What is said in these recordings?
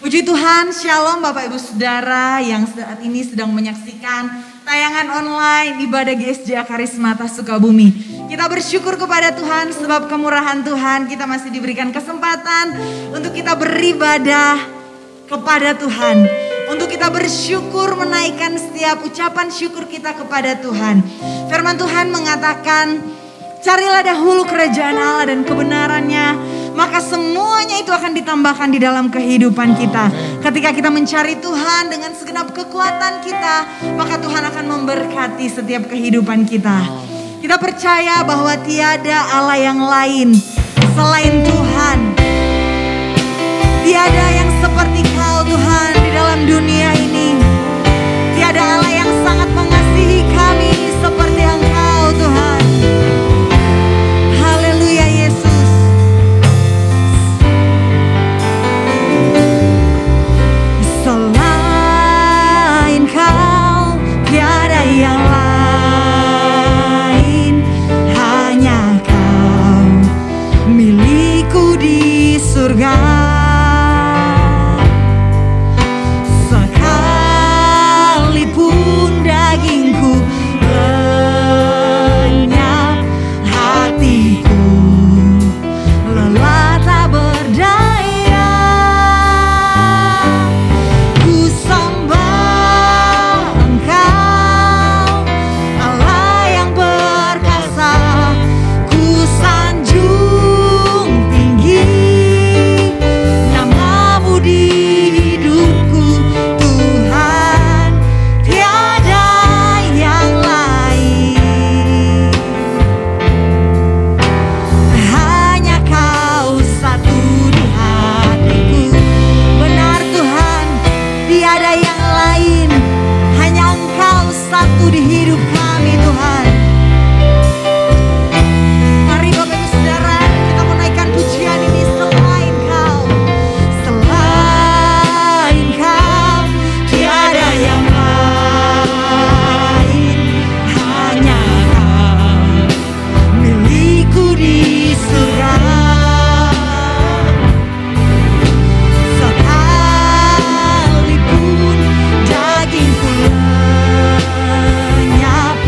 Puji Tuhan, Shalom Bapak Ibu Saudara yang saat ini sedang menyaksikan tayangan online ibadah GSJ Karismata Sukabumi. Kita bersyukur kepada Tuhan sebab kemurahan Tuhan kita masih diberikan kesempatan untuk kita beribadah kepada Tuhan. Untuk kita bersyukur menaikkan setiap ucapan syukur kita kepada Tuhan. Firman Tuhan mengatakan, carilah dahulu kerajaan Allah dan kebenarannya, maka semuanya itu akan ditambahkan di dalam kehidupan kita. Ketika kita mencari Tuhan dengan segenap kekuatan kita, maka Tuhan akan memberkati setiap kehidupan kita. Kita percaya bahwa tiada Allah yang lain selain Tuhan. Tiada yang seperti Kau Tuhan di dalam dunia ini. Tiada Allah yang sangat mengasihi kami seperti Engkau Tuhan. Haleluya Yesus. Selain Kau tiada yang lain, hanya Kau milikku di surga. Sekalipun dagingku lenyap, hatiku lelah tak berdaya. Ku sembah Engkau, Allah yang perkasa. Ku sanjung tinggi nama-Mu di hidupku, Tuhan. Tiada yang lain, hanya Kau satu di hatiku. Benar Tuhan, tiada yang lain, hanya Engkau satu di hidup kami Tuhan. Mari Bapak Ibu Saudara, kita menaikkan pujian ini. Selain Kau, selain Kau tiada yang lain, hanya Kau milikku di surga. Sekalipun dagingku lenyap,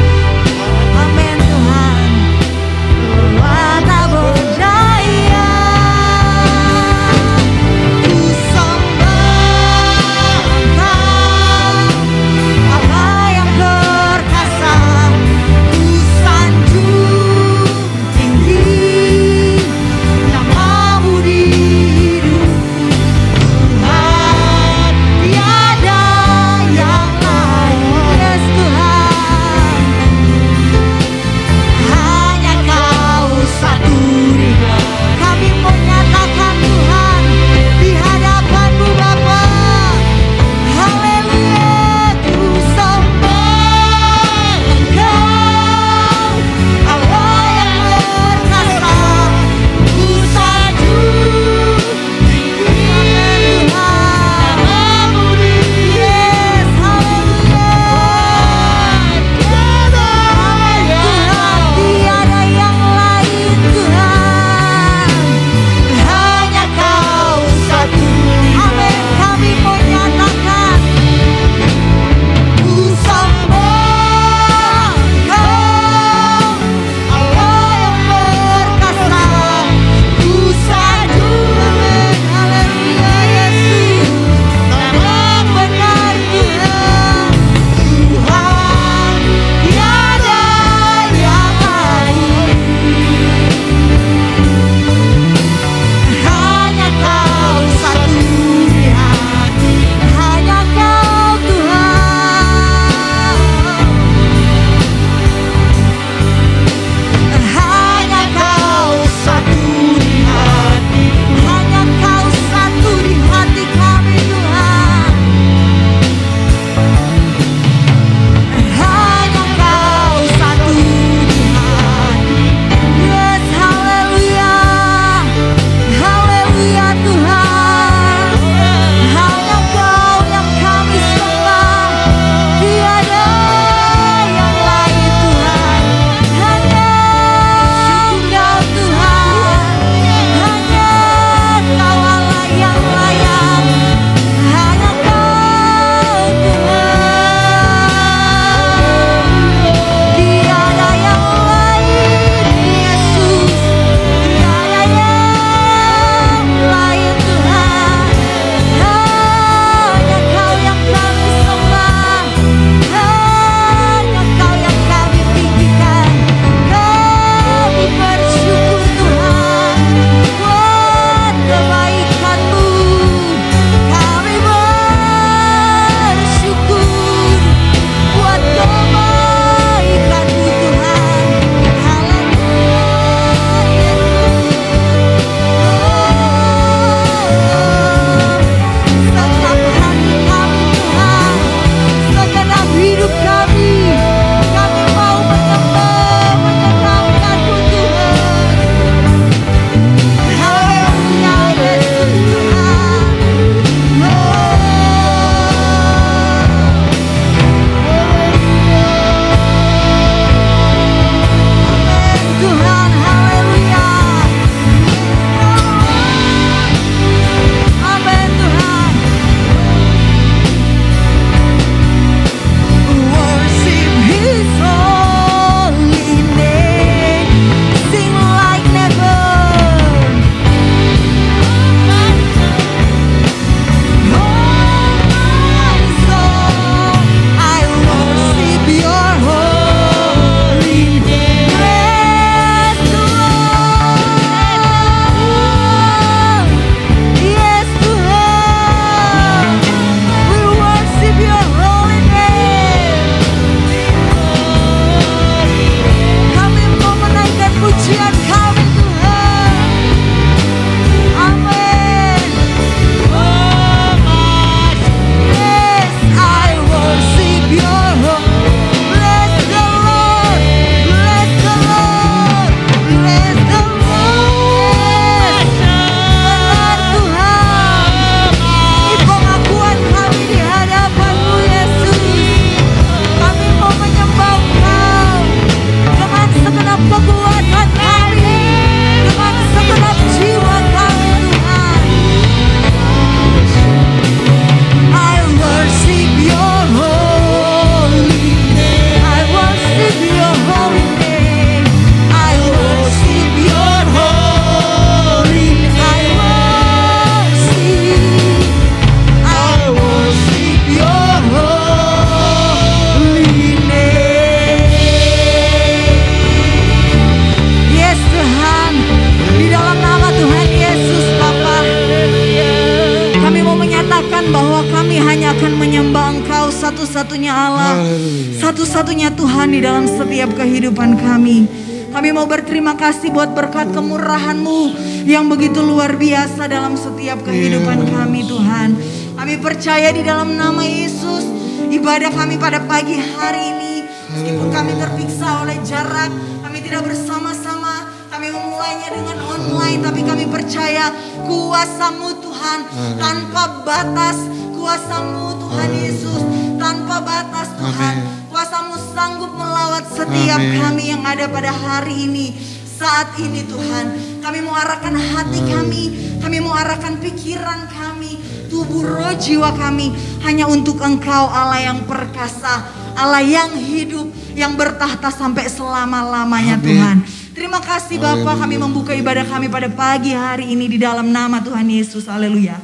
satu-satunya Tuhan di dalam setiap kehidupan kami. Kami mau berterima kasih buat berkat kemurahan-Mu yang begitu luar biasa dalam setiap kehidupan kami Tuhan. Kami percaya di dalam nama Yesus, ibadah kami pada pagi hari ini, meskipun kami terpisah oleh jarak, kami tidak bersama-sama, kami memulainya dengan online, tapi kami percaya kuasa-Mu Tuhan tanpa batas, kuasa-Mu Tuhan Yesus tanpa batas Tuhan. Kuasa-Mu sanggup melawat setiap kami yang ada pada hari ini, saat ini Tuhan. Kami mau arahkan hati kami mau arahkan pikiran kami, tubuh roh jiwa kami hanya untuk Engkau, Allah yang perkasa, Allah yang hidup, yang bertahta sampai selama-lamanya Tuhan. Terima kasih Bapa, kami membuka ibadah kami pada pagi hari ini di dalam nama Tuhan Yesus. Haleluya.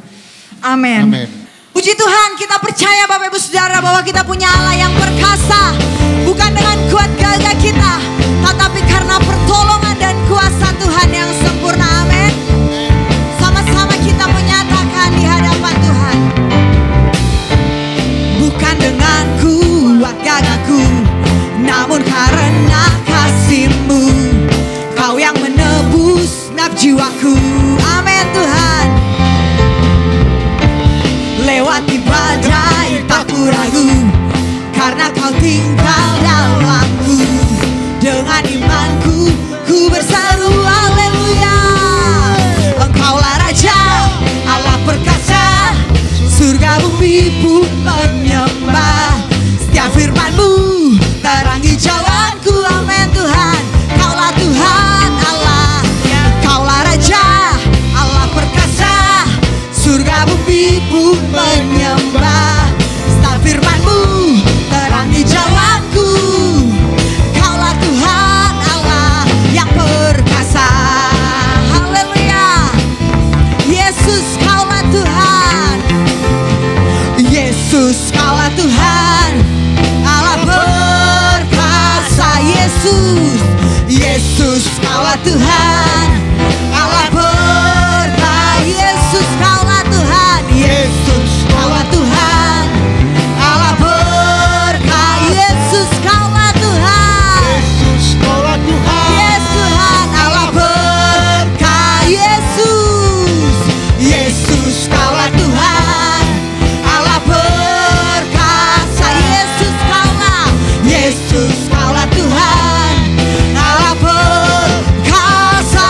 Amin. Puji Tuhan, kita percaya Bapak Ibu Saudara bahwa kita punya Allah yang perkasa. Bukan dengan kuat gagah kita, tetapi karena pertolongan dan kuasa Tuhan yang sempurna. Amin. Sama-sama kita menyatakan di hadapan Tuhan. Bukan dengan kuat gagahku, namun karena kasih-Mu, Kau yang menebus jiwaku. Amin Tuhan. Lewati badai tak ku ragu, karena Kau tinggal dalamku. Dengan imanku ku berseru haleluya. Engkaulah Raja, Allah perkasa, surga bumi pun menyembah. Setiap firman-Mu terangi jalanku. Amin Tuhan. Kaulah Tuhan Allah, Engkaulah Raja, Allah perkasa, surga bumi pun menyembah. Setiap firman-Mu terangi jalanku. Kaulah Tuhan Allah yang perkasa. Haleluya. Yesus Kaulah Tuhan. Yesus Kaulah Tuhan, Allah perkasa. Yesus, Yesus Kaulah Tuhan, Allah perkasa. Yesus Kaulah Tuhan, Yesus Kaulah Tuhan, Allah berkah. Yesus Kaulah Tuhan, Yesus Kaulah Tuhan, Yesus Tuhan, Allah berkah. Yesus, Yesus Kaulah Tuhan, Allah perkasa. Yesus Kaulah, Yesus Kaulah Tuhan, Allah perkasa.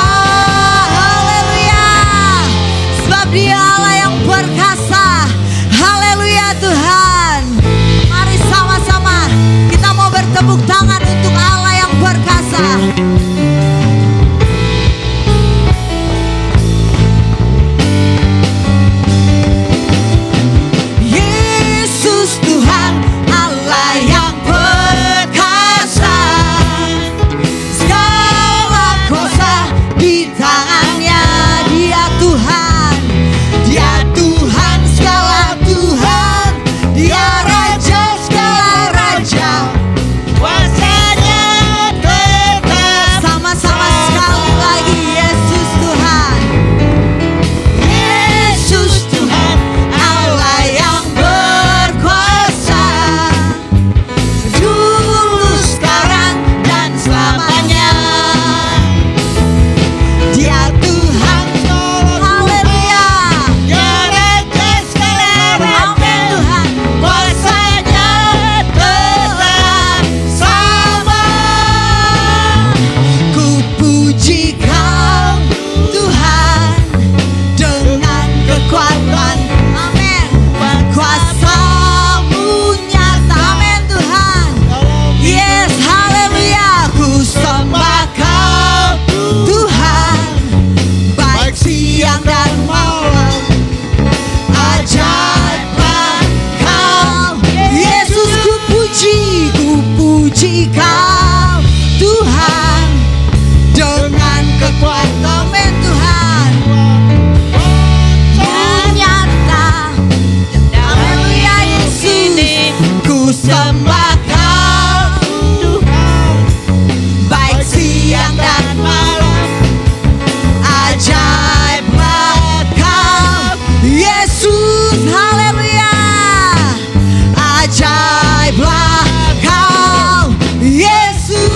Yesus.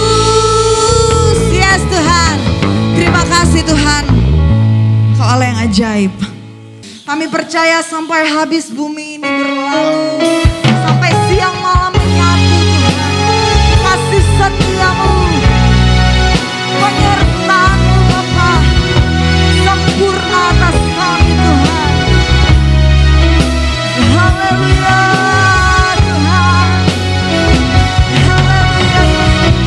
Yes Tuhan. Terima kasih Tuhan. Kau Allah yang ajaib. Kami percaya sampai habis bumi ini berlalu, sampai siang malam menyatu Tuhan. Kasih setiamu, penyertaan-Mu Bapa sempurna atas kami Tuhan. Haleluya Tuhan. Haleluya Yesus.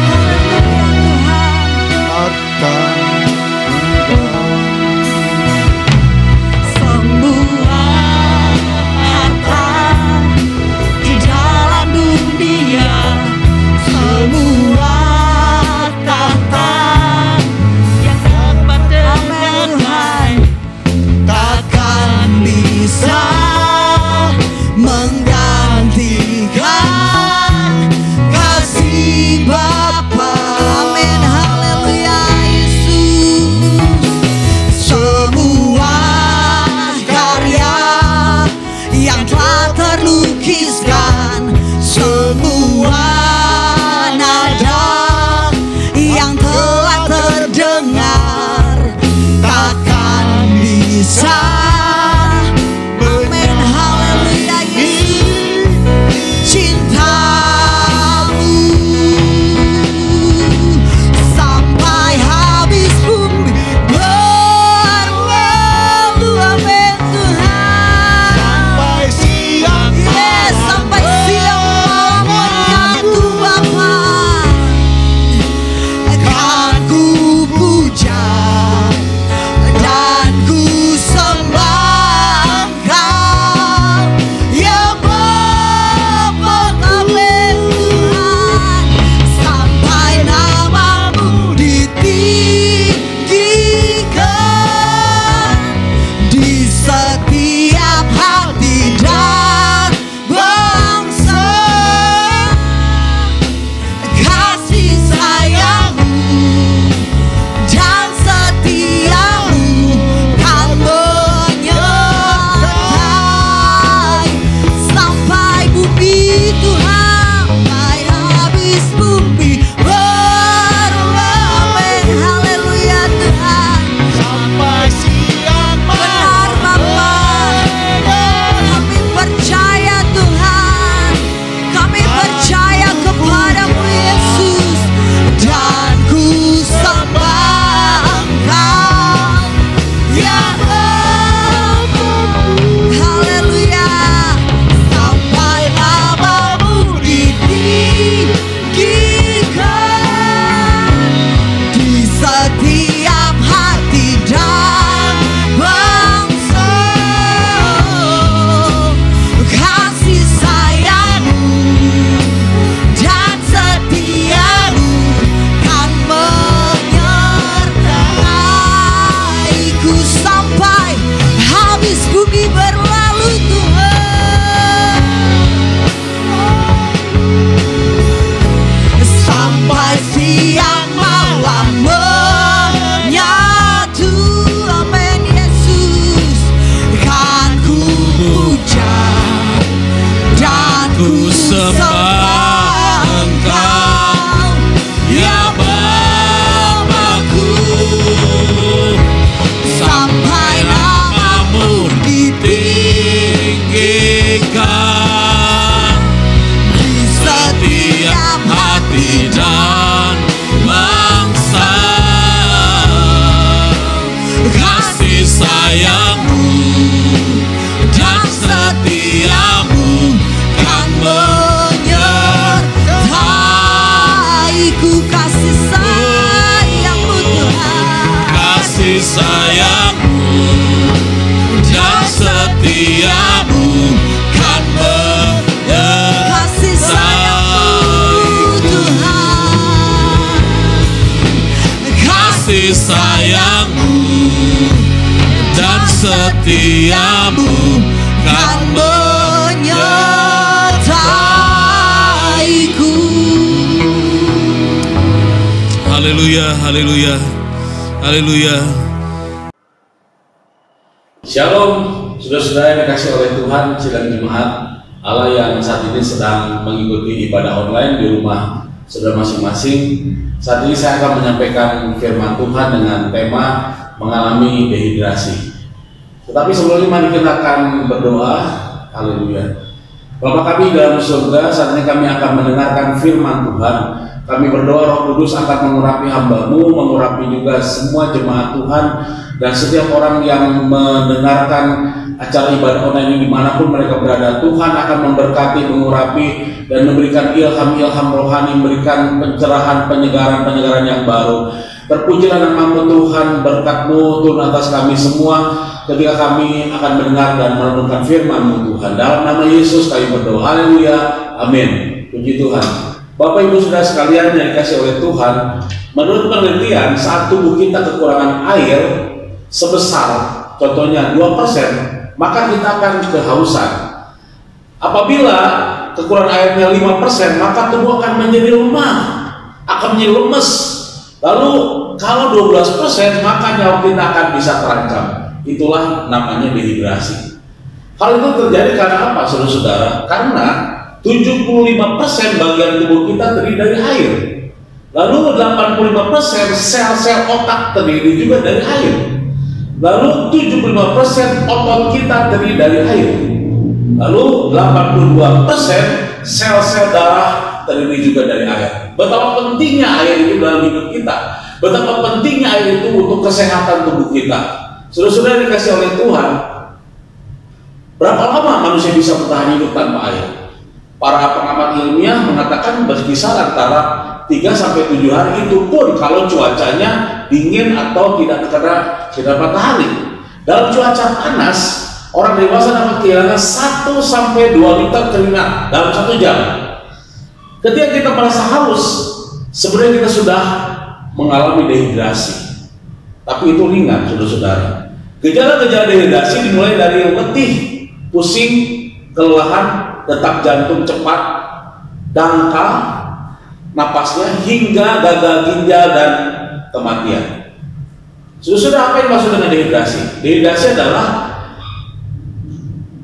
Haleluya Tuhan. Semua harta di dalam dunia, semua tahta yang dapat dengan takkan bisa menggantikan kasih Bapa. Amin. Haleluya Yesus. Semua karya yang telah terlukiskan, semua nada yang telah terdengar takkan bisa. Amin. Haleluya Yesus. Cintamu sampai habis bumi berlalu. Amin Tuhan. Sampai siang Yes, sampai siang malam menyatu Bapa. Kan ku puja dan ku sembah Kau ya Bapa. Amin Tuhan. Sampai nama-Mu ditinggikan di setiap hati dan bangsa. Kasih sayang-Mu dan setia-Mu kan menyertai sampai bumi Tuhan, sampai habis bumi berlalu. Haleluya Tuhan. sampai siang Benar Bapa. Kami percaya Tuhan. Kami percaya kepadamu Yesus. Dan ku sembah Engkau ya Bapa. Haleluya. Sampai nama-Mu ditinggikan di setiap hati dan bangsa. Kasih sayang-Mu dan setia-Mu kan menyertaiku sampai habis bumi berlalu Tuhan. Sampai siang malam menyatu. Amin Yesus. Kan ku puja dan ku sembah Engkau ya Bapa-Ku. Sampai nama-Mu ditinggikan di setiap hati dan bangsa. Kasih sayang-Mu dan setia-Mu kan menyertaiku. Kasih sayang-Mu Tuhan. kasih sayang-Mu dan setia-Mu kan Kasih sayang-Mu Tuhan. kasih sayang-Mu dan setia-Mu kan menyertaiku. Haleluya, haleluya, haleluya. Shalom, saudara-saudara yang dikasih oleh Tuhan, sidang jemaat. Allah yang saat ini sedang mengikuti ibadah online di rumah saudara masing-masing. Saat ini saya akan menyampaikan firman Tuhan dengan tema mengalami dehidrasi. Tetapi sebelumnya mari kita akan berdoa. Haleluya. Bapa kami dalam surga, saat ini kami akan mendengarkan firman Tuhan. Kami berdoa Roh Kudus akan mengurapi hamba-Mu, mengurapi juga semua jemaat Tuhan, dan setiap orang yang mendengarkan acara ibadah online ini dimanapun mereka berada. Tuhan akan memberkati, mengurapi, dan memberikan ilham-ilham rohani, memberikan pencerahan, penyegaran yang baru. Terpujilah nama-Mu Tuhan, berkat-Mu turun atas kami semua ketika kami akan mendengar dan merenungkan firman-Mu Tuhan. Dalam nama Yesus kami berdoa. Haleluya. Amin. Puji Tuhan. Bapak Ibu Saudara sekalian yang dikasihi oleh Tuhan, menurut penelitian saat tubuh kita kekurangan air sebesar contohnya 2%, maka kita akan kehausan. Apabila kekurangan airnya 5%, maka tubuh akan menjadi lemah, akan menjadi lemes. Lalu kalau 12%, maka nyawa kita akan bisa terancam. Itulah namanya dehidrasi. Hal itu terjadi karena apa, saudara-saudara? Karena 75% bagian tubuh kita terdiri dari air. Lalu 85% sel-sel otak terdiri juga dari air. Lalu 75% otot kita terdiri dari air. Lalu 82% sel-sel darah terdiri juga dari air. Betapa pentingnya air itu dalam hidup kita. Betapa pentingnya air itu untuk kesehatan tubuh kita. Saudara-saudara dikasih oleh Tuhan, berapa lama manusia bisa bertahan hidup tanpa air? Para pengamat ilmiah mengatakan berkisar antara 3-7 hari, itu pun kalau cuacanya dingin atau tidak terkena sinar matahari. Dalam cuaca panas, orang dewasa dapat kehilangan 1-2 liter keringat dalam 1 jam. Ketika kita merasa haus, sebenarnya kita sudah mengalami dehidrasi. Tapi itu ringan, saudara-saudara. Gejala-gejala dehidrasi dimulai dari letih, pusing, kelelahan, detak jantung cepat, dangkal napasnya, hingga gagal ginjal dan kematian. Saudara, apa yang dimaksud dengan dehidrasi? Dehidrasi adalah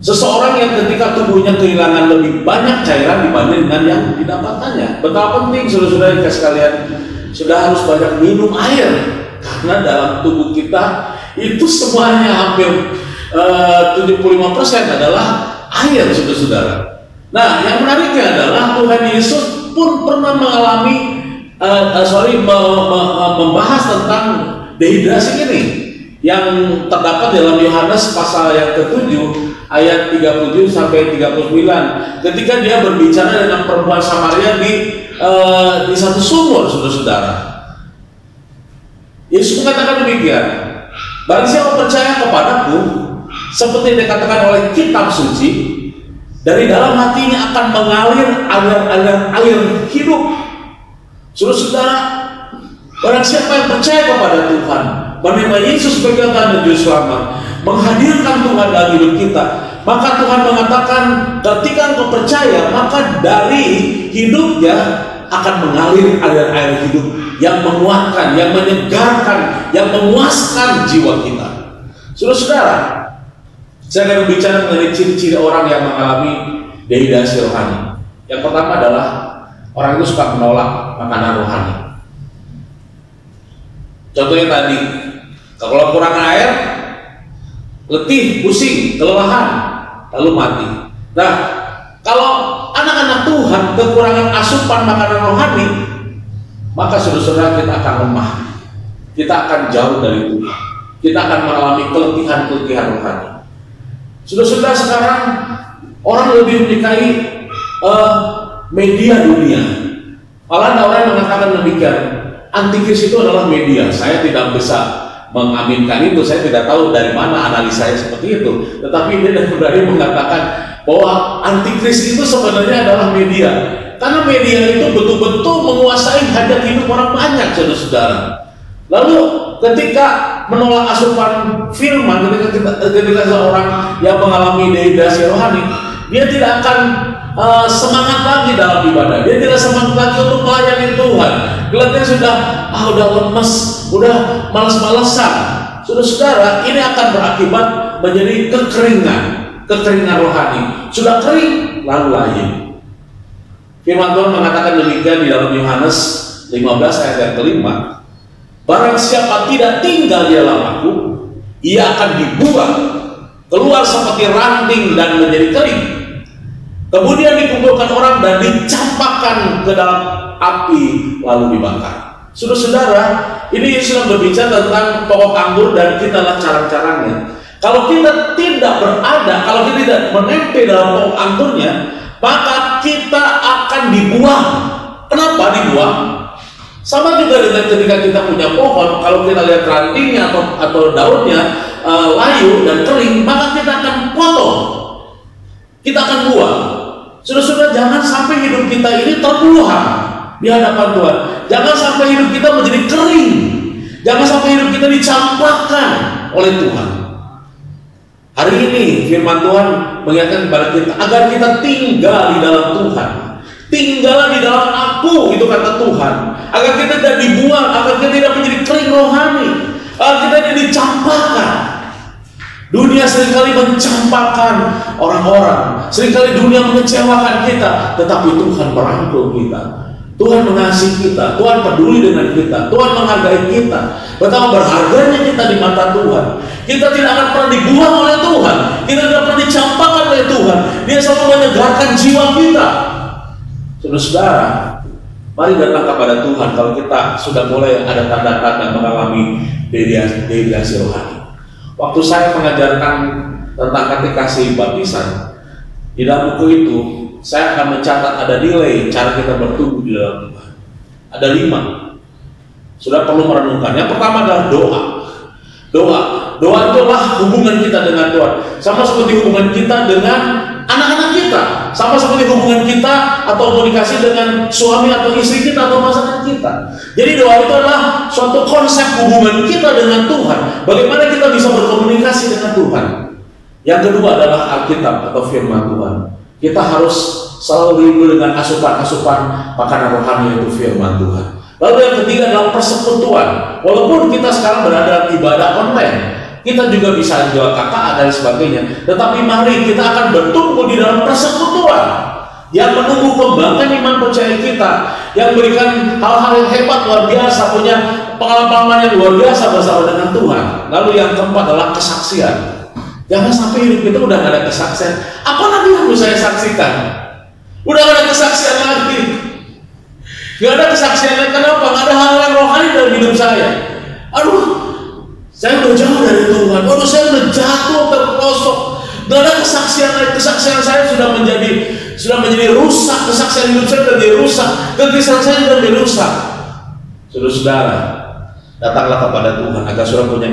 seseorang yang ketika tubuhnya kehilangan lebih banyak cairan dibanding dengan yang didapatkannya. Betapa penting, saudara-saudara sekalian, sudah harus banyak minum air, karena dalam tubuh kita itu semuanya hampir 75% adalah air, saudara-saudara. Nah, yang menariknya adalah Tuhan Yesus pun pernah mengalami membahas tentang dehidrasi ini, yang terdapat dalam Yohanes pasal yang ke-7 ayat 37-39, ketika dia berbicara dengan perempuan Samaria di satu sumur, saudara-saudara. Yesus mengatakan demikian, barang siapa percaya kepadaku, seperti dikatakan oleh kitab suci, dari dalam hatinya akan mengalir aliran air hidup. Saudara-saudara, barang siapa yang percaya kepada Tuhan, menerima Yesus sebagai Tuhan dan Juru Selamat, menghadirkan Tuhan dalam hidup kita, maka Tuhan mengatakan ketika engkau percaya, maka dari hidupnya akan mengalir aliran air hidup yang menguatkan, yang menyegarkan, yang memuaskan jiwa kita. Saudara-saudara, saya akan berbicara mengenai ciri-ciri orang yang mengalami dehidrasi rohani. Yang pertama adalah orang itu suka menolak makanan rohani. Contohnya tadi, kalau kurang air, letih, pusing, kelelahan, lalu mati. Nah, kalau anak-anak Tuhan kekurangan asupan makanan rohani, maka saudara-saudara kita akan lemah, kita akan jauh dari Tuhan, kita akan mengalami keletihan-keletihan rohani. Saudara-saudara, sekarang orang lebih menyukai media dunia. Malah ada orang yang mengatakan demikian, antikris itu adalah media. Saya tidak bisa mengaminkan itu, saya tidak tahu dari mana analisanya seperti itu. Tetapi dia berani mengatakan bahwa antikris itu sebenarnya adalah media. Karena media itu betul-betul menguasai hajat hidup orang banyak, saudara-saudara. Lalu ketika menolak asupan firman, ketika seorang yang mengalami dehidrasi rohani, dia tidak akan semangat lagi dalam ibadah, dia tidak semangat lagi untuk melayani Tuhan. Kelihatannya sudah udah lemes, udah malas-malesan. Saudara-saudara, ini akan berakibat menjadi kekeringan rohani. Sudah kering, lalu layu. Firman Tuhan mengatakan demikian di dalam Yohanes 15 ayat yang kelima. Barang siapa tidak tinggal di dalam aku, ia akan dibuang keluar seperti ranting dan menjadi kering. Kemudian dikumpulkan orang dan dicampakkan ke dalam api lalu dibakar. Saudara-saudara, ini Yesus berbicara tentang pokok anggur dan kita lihat cara-caranya. Kalau kita tidak berada, kalau kita tidak menempel dalam pokok anggurnya, maka kita akan dibuang. Kenapa dibuang? Sama juga dengan ketika kita punya pohon, kalau kita lihat rantingnya atau daunnya layu dan kering, maka kita akan potong, kita akan buang. Saudara-saudara, jangan sampai hidup kita ini terbuang di hadapan Tuhan. Jangan sampai hidup kita menjadi kering. Jangan sampai hidup kita dicampakkan oleh Tuhan. Hari ini firman Tuhan mengingatkan kepada kita agar kita tinggal di dalam Tuhan. Tinggallah di dalam aku, itu kata Tuhan. Agar kita tidak dibuang, agar kita tidak menjadi kering rohani, agar kita tidak dicampakkan. Dunia seringkali mencampakkan orang-orang, seringkali dunia mengecewakan kita, tetapi Tuhan merangkul kita. Tuhan mengasihi kita, Tuhan peduli dengan kita, Tuhan menghargai kita. Betapa berharganya kita di mata Tuhan. Kita tidak akan pernah dibuang oleh Tuhan, kita tidak pernah dicampakkan oleh Tuhan. Dia selalu menyegarkan jiwa kita. Saudara-saudara, mari datang kepada Tuhan kalau kita sudah mulai ada tanda-tanda mengalami dehidrasi rohani. Waktu saya mengajarkan tentang kasih baptisan, di dalam buku itu saya akan mencatat ada nilai cara kita bertumbuh di dalam Tuhan. Ada 5. Sudah perlu merenungkan. Yang pertama adalah doa. Doa itulah hubungan kita dengan Tuhan. Sama seperti hubungan kita dengan anak-anak kita, sama seperti hubungan kita atau komunikasi dengan suami atau istri kita atau pasangan kita. Jadi doa itu adalah suatu konsep hubungan kita dengan Tuhan. Bagaimana kita bisa berkomunikasi dengan Tuhan. Yang kedua adalah Alkitab atau firman Tuhan. Kita harus selalu rindu dengan asupan-asupan makanan rohani, yaitu firman Tuhan. Lalu yang ketiga adalah persekutuan. Walaupun kita sekarang berada dalam ibadah online, kita juga bisa jual KKA dan sebagainya, tetapi mari kita akan bertumbuh di dalam persekutuan yang menumbuh kembangkan iman percaya kita, yang berikan hal-hal yang hebat luar biasa, punya pengalaman yang luar biasa bersama dengan Tuhan. Lalu yang keempat adalah kesaksian. Jangan sampai hidup kita udah gak ada kesaksian. Apalagi yang harus saya saksikan? Udah gak ada kesaksian lagi. Gak ada kesaksian lagi. Kenapa? Gak ada hal yang rohani dalam hidup saya. Aduh, saya udah jauh dari Tuhan. Aduh, saya udah jatuh terpelosok. Gak ada kesaksian lagi. Kesaksian saya sudah menjadi rusak. Kesaksian hidup saya sudah menjadi rusak. Kekristenan saya sudah menjadi rusak. Saudara-saudara, datanglah kepada Tuhan agar saudara punya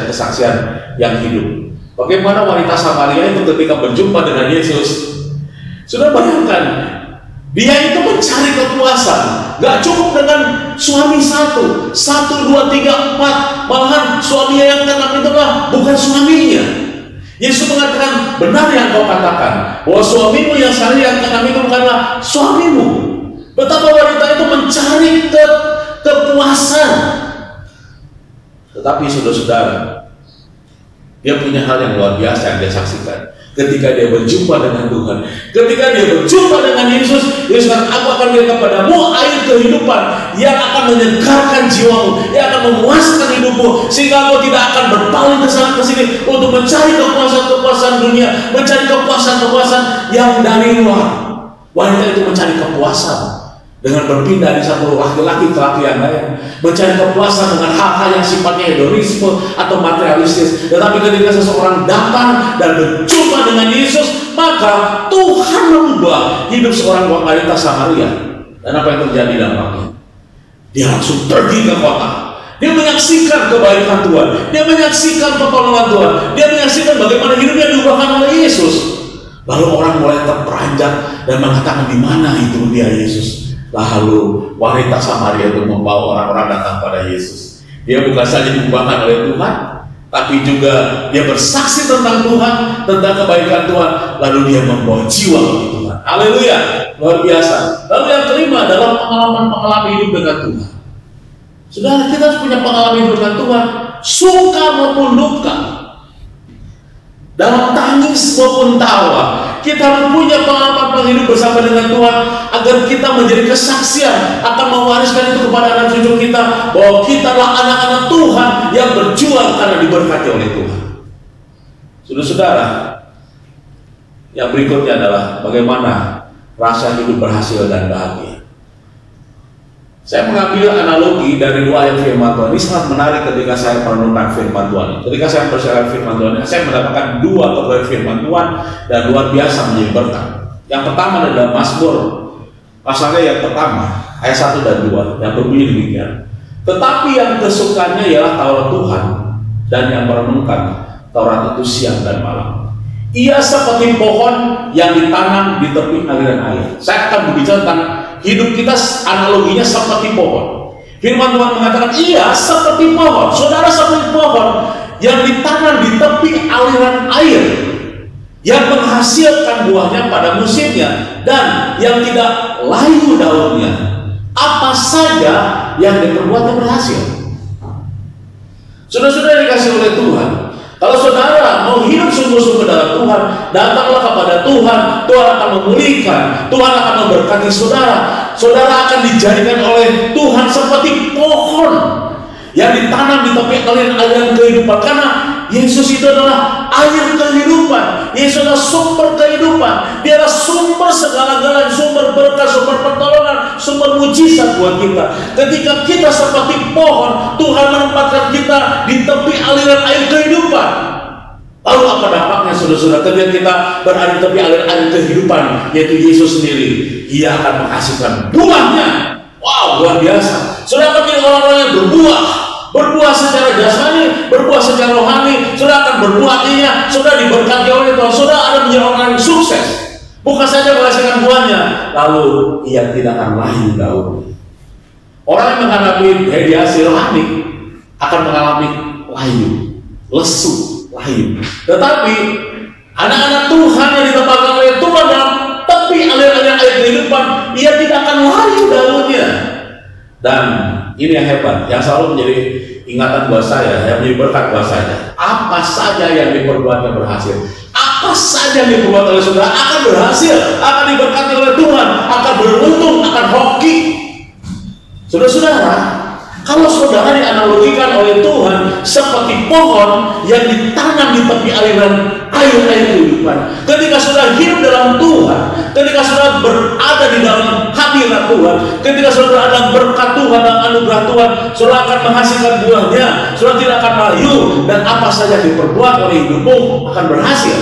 kesaksian yang hidup. Bagaimana wanita Samaria itu ketika berjumpa dengan Yesus? Sudah bayangkan, dia itu mencari kepuasan. Gak cukup dengan suami 1, 2, 3, 4. Malahan suaminya yang ke-6 itu bukan suaminya. Yesus mengatakan, benar yang kau katakan, bahwa suamimu yang sekarang yang ke-6 itu bukanlah suamimu. Betapa wanita itu mencari kepuasan. Tetapi saudara-saudara, dia punya hal yang luar biasa yang dia saksikan. Ketika dia berjumpa dengan Tuhan, ketika dia berjumpa dengan Yesus, Yesus kata, aku akan berikan kepadamu air kehidupan yang akan menyegarkan jiwamu, yang akan memuaskan hidupmu, sehingga kau tidak akan berpaling ke sana ke sini untuk mencari kepuasan-kepuasan dunia, mencari kepuasan-kepuasan yang dari luar. Wanita itu mencari kepuasan dengan berpindah di satu laki-laki ke laki yang lain, mencari kepuasan dengan hal-hal yang sifatnya hedonisme atau materialistis. Tetapi ketika seseorang datang dan berjumpa dengan Yesus, maka Tuhan mengubah hidup seorang wanita Samaria. Dan apa yang terjadi dampaknya? Dia langsung pergi ke kota. Dia menyaksikan kebaikan Tuhan, dia menyaksikan pertolongan Tuhan, dia menyaksikan bagaimana hidupnya diubahkan oleh Yesus. Lalu orang mulai terperanjat dan mengatakan, di mana itu dia Yesus? Lalu wanita Samaria itu membawa orang-orang datang pada Yesus. Dia bukan saja diubahkan oleh Tuhan, tapi juga dia bersaksi tentang Tuhan, tentang kebaikan Tuhan. Lalu dia membawa jiwa bagi Tuhan. Haleluya, luar biasa. Lalu yang kelima adalah pengalaman hidup dengan Tuhan. Saudara, kita harus punya pengalaman hidup dengan Tuhan, suka maupun duka, dalam tangis maupun tawa. Kita harus punya pengalaman hidup bersama dengan Tuhan agar kita menjadi kesaksian akan mewariskan itu kepada anak cucu kita bahwa kita adalah anak-anak Tuhan yang berjuang karena diberkati oleh Tuhan. Saudara-saudara, yang berikutnya adalah bagaimana rasa hidup berhasil dan bahagia. Saya mengambil analogi dari 2 ayat firman Tuhan. Ini sangat menarik ketika saya merenungkan firman Tuhan. Ketika saya mempersiapkan firman Tuhan, saya mendapatkan 2 kebenaran firman Tuhan dan luar biasa menjadi berkat. Yang pertama adalah Mazmur pasalnya yang pertama, ayat 1 dan 2 yang berbunyi demikian. Tetapi yang kesukanya ialah Taurat Tuhan, dan yang merenungkan Taurat itu siang dan malam. Ia seperti pohon yang ditanam di tepi aliran air. Saya akan berbicara tentang hidup kita, analoginya seperti pohon. Firman Tuhan mengatakan ia seperti pohon. Saudara seperti pohon yang ditanam di tepi aliran air, yang menghasilkan buahnya pada musimnya dan yang tidak layu daunnya. Apa saja yang diperbuatnya berhasil. Saudara-saudara dikasih oleh Tuhan, kalau saudara mau hidup sungguh-sungguh dalam Tuhan, datanglah kepada Tuhan. Tuhan akan memulihkan, Tuhan akan memberkati saudara. Saudara akan dijadikan oleh Tuhan seperti pohon yang ditanam di tepi aliran kehidupan. Karena Yesus itu adalah air kehidupan. Yesus adalah sumber kehidupan. Dia adalah sumber segala-galanya, sumber berkat, sumber pertolongan, sumber mujizat buat kita. Ketika kita seperti pohon, Tuhan menempatkan kita di tepi aliran air kehidupan. Lalu apa dampaknya, saudara-saudara? Ketika kita berada di tepi aliran air kehidupan, yaitu Yesus sendiri, Ia akan menghasilkan buahnya. Wow, luar biasa. Saudara akan menjadi orang-orang yang berbuah secara jasmani, berbuah secara rohani. Saudara akan berbuah artinya saudara diberkati oleh Tuhan. Saudara ada menjadi orang yang sukses, bukan saja menghasilkan buahnya, lalu ia tidak akan layu daunnya. Orang yang menghadapi dehidrasi rohani akan mengalami layu, lesu, layu. Tetapi anak-anak Tuhan yang ditempatkan oleh Tuhan dalam tepi aliran air kehidupan, ia tidak akan layu daunnya. Dan ini yang hebat, yang selalu menjadi ingatan buat saya, yang menjadi berkat buat saya. Apa saja yang diperbuatnya berhasil, apa saja yang diperbuat oleh saudara akan berhasil, akan diberkati oleh Tuhan, akan beruntung, akan hoki. Saudara-saudara, kalau saudara dianalogikan oleh Tuhan seperti pohon yang ditanam di tepi aliran air kehidupan. Ketika saudara hidup dalam Tuhan, ketika saudara berada di dalam hadirat Tuhan, ketika saudara berada dalam berkat Tuhan dan anugerah Tuhan, saudara akan menghasilkan buahnya. Saudara tidak akan layu, dan apa saja diperbuat oleh hidupmu akan berhasil.